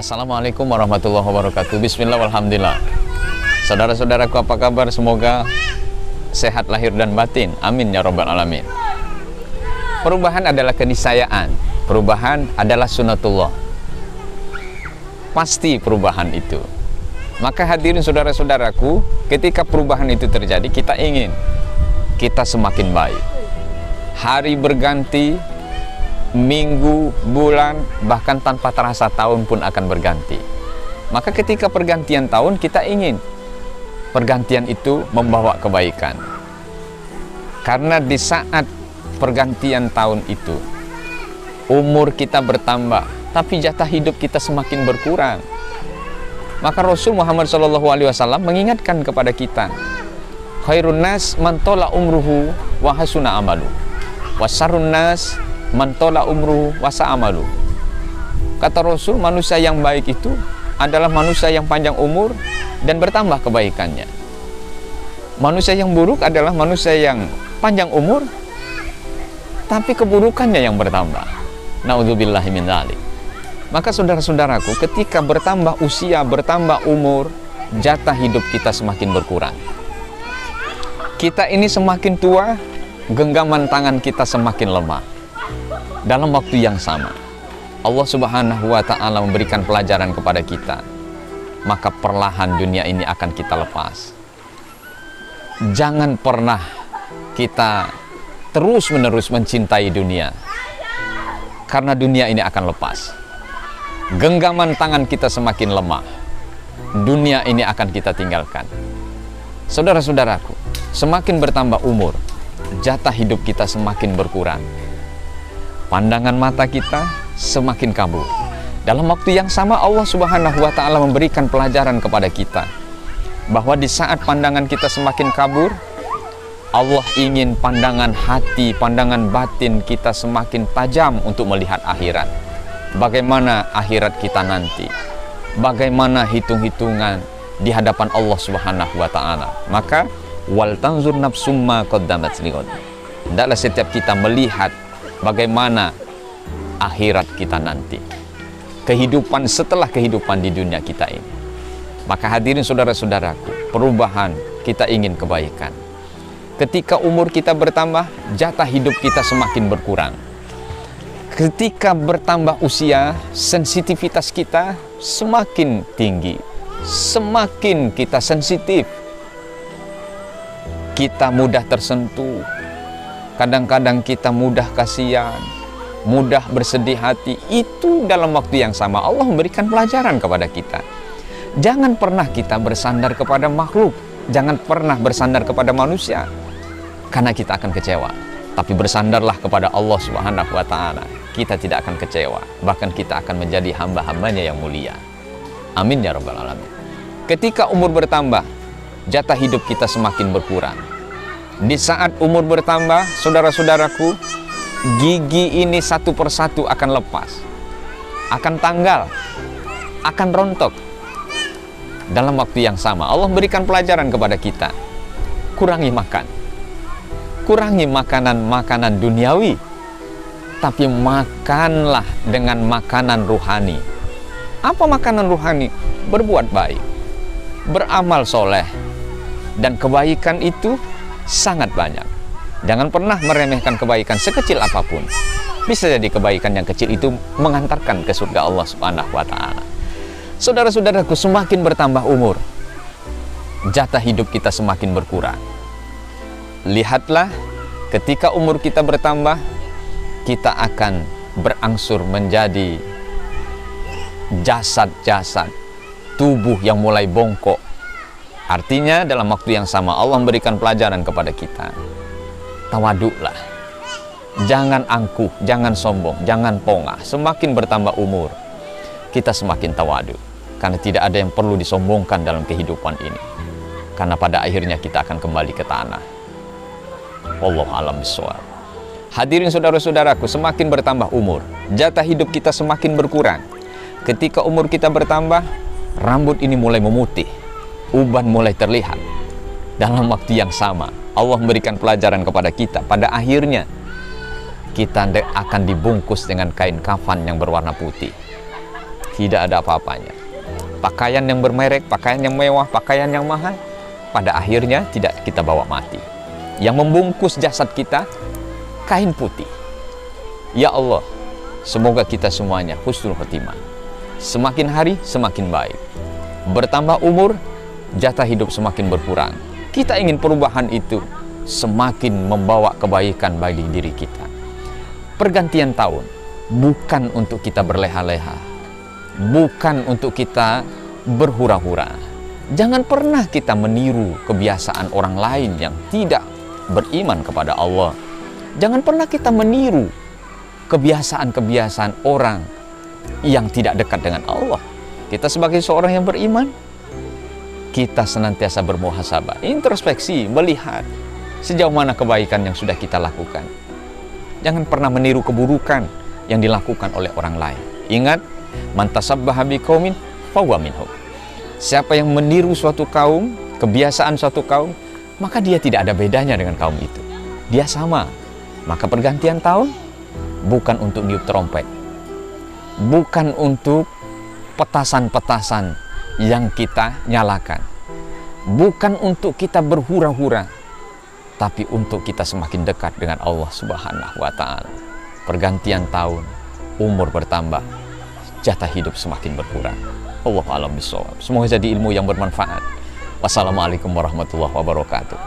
Assalamualaikum warahmatullahi wabarakatuh. Bismillah walhamdulillah. Saudara-saudaraku, apa kabar? Semoga sehat lahir dan batin. Amin ya rabbal alamin. Perubahan adalah keniscayaan. Perubahan adalah sunnatullah. Pasti perubahan itu. Maka hadirin saudara-saudaraku, ketika perubahan itu terjadi, kita ingin kita semakin baik. Hari berganti, minggu, bulan, bahkan tanpa terasa tahun pun akan berganti. Maka ketika pergantian tahun, kita ingin pergantian itu membawa kebaikan. Karena di saat pergantian tahun itu, umur kita bertambah, tapi jatah hidup kita semakin berkurang. Maka Rasul Muhammad SAW mengingatkan kepada kita, khairun nas man tola umruhu wa hasuna amalu, wasarun nas man tola umruhu wa sa'amalu. Kata Rasul, manusia yang baik itu adalah manusia yang panjang umur dan bertambah kebaikannya. Manusia yang buruk adalah manusia yang panjang umur tapi keburukannya yang bertambah. Naudzubillahi min dzalik. Maka saudara-saudaraku, ketika bertambah usia, bertambah umur, jatah hidup kita semakin berkurang. Kita ini semakin tua, genggaman tangan kita semakin lemah. Dalam waktu yang sama, Allah Subhanahu wa Ta'ala memberikan pelajaran kepada kita, maka perlahan dunia ini akan kita lepas. Jangan pernah kita terus-menerus mencintai dunia, karena dunia ini akan lepas. Genggaman tangan kita semakin lemah, dunia ini akan kita tinggalkan. Saudara-saudaraku, semakin bertambah umur, jatah hidup kita semakin berkurang. Pandangan mata kita semakin kabur. Dalam waktu yang sama, Allah Subhanahu wa Ta'ala memberikan pelajaran kepada kita bahwa di saat pandangan kita semakin kabur, Allah ingin pandangan hati, pandangan batin kita semakin tajam untuk melihat akhirat. Bagaimana akhirat kita nanti, bagaimana hitung-hitungan di hadapan Allah Subhanahu wa Ta'ala. Maka wal tanzur nafsum ma qaddamat lighad. Hendaklah setiap kita melihat bagaimana akhirat kita nanti, kehidupan setelah kehidupan di dunia kita ini. Maka hadirin saudara-saudaraku, perubahan, kita ingin kebaikan. Ketika umur kita bertambah, jatah hidup kita semakin berkurang. Ketika bertambah usia, sensitivitas kita semakin tinggi, semakin kita sensitif, kita mudah tersentuh. Kadang-kadang kita mudah kasihan, mudah bersedih hati. Itu dalam waktu yang sama Allah memberikan pelajaran kepada kita. Jangan pernah kita bersandar kepada makhluk, jangan pernah bersandar kepada manusia, karena kita akan kecewa. Tapi bersandarlah kepada Allah Subhanahu wa Ta'ala, kita tidak akan kecewa, bahkan kita akan menjadi hamba-hambanya yang mulia. Amin ya rabbal alamin. Ketika umur bertambah, jatah hidup kita semakin berkurang. Di saat umur bertambah, saudara-saudaraku, gigi ini satu persatu akan lepas, akan tanggal, akan rontok. Dalam waktu yang sama, Allah berikan pelajaran kepada kita, kurangi makan, kurangi makanan-makanan duniawi, tapi makanlah dengan makanan ruhani. Apa makanan ruhani? Berbuat baik, beramal soleh, dan kebaikan itu sangat banyak. Jangan pernah meremehkan kebaikan sekecil apapun. Bisa jadi kebaikan yang kecil itu mengantarkan ke surga Allah Subhanahu wa Ta'ala. Saudara-saudaraku, semakin bertambah umur, jatah hidup kita semakin berkurang. Lihatlah, ketika umur kita bertambah, kita akan berangsur menjadi jasad-jasad, tubuh yang mulai bongkok. Artinya dalam waktu yang sama Allah memberikan pelajaran kepada kita, tawaduklah, jangan angkuh, jangan sombong, jangan pongah. Semakin bertambah umur, kita semakin tawaduk, karena tidak ada yang perlu disombongkan dalam kehidupan ini, karena pada akhirnya kita akan kembali ke tanah. Wallahu a'lam bishawab. Hadirin saudara-saudaraku, semakin bertambah umur, jatah hidup kita semakin berkurang. Ketika umur kita bertambah, rambut ini mulai memutih, uban mulai terlihat. Dalam waktu yang sama, Allah memberikan pelajaran kepada kita. Pada akhirnya, kita akan dibungkus dengan kain kafan yang berwarna putih. tidak ada apa-apanya. Pakaian yang bermerek, pakaian yang mewah, pakaian yang mahal, pada akhirnya tidak kita bawa mati. Yang membungkus jasad kita, kain putih. Ya Allah, semoga kita semuanya husnul khotimah. Semakin hari semakin baik. Bertambah umur, jatah hidup semakin berkurang. Kita ingin perubahan itu semakin membawa kebaikan bagi diri kita. Pergantian tahun bukan untuk kita berleha-leha, bukan untuk kita berhura-hura. Jangan pernah kita meniru kebiasaan orang lain yang tidak beriman kepada Allah. Jangan pernah kita meniru kebiasaan-kebiasaan orang yang tidak dekat dengan Allah. Kita sebagai seorang yang beriman, kita senantiasa bermuhasabah, introspeksi, melihat sejauh mana kebaikan yang sudah kita lakukan. Jangan pernah meniru keburukan yang dilakukan oleh orang lain. Ingat, man tasabbaha biqaumin fahuwa minhum. Siapa yang meniru suatu kaum, kebiasaan suatu kaum, maka dia tidak ada bedanya dengan kaum itu. Dia sama. Maka pergantian tahun bukan untuk niup trompet, bukan untuk petasan-petasan yang kita nyalakan, bukan untuk kita berhura-hura, tapi untuk kita semakin dekat dengan Allah Subhanahu wa Ta'ala. Pergantian tahun, umur bertambah, jatah hidup semakin berkurang. Allahu a'lam bishawab. Semoga jadi ilmu yang bermanfaat. Wassalamualaikum warahmatullahi wabarakatuh.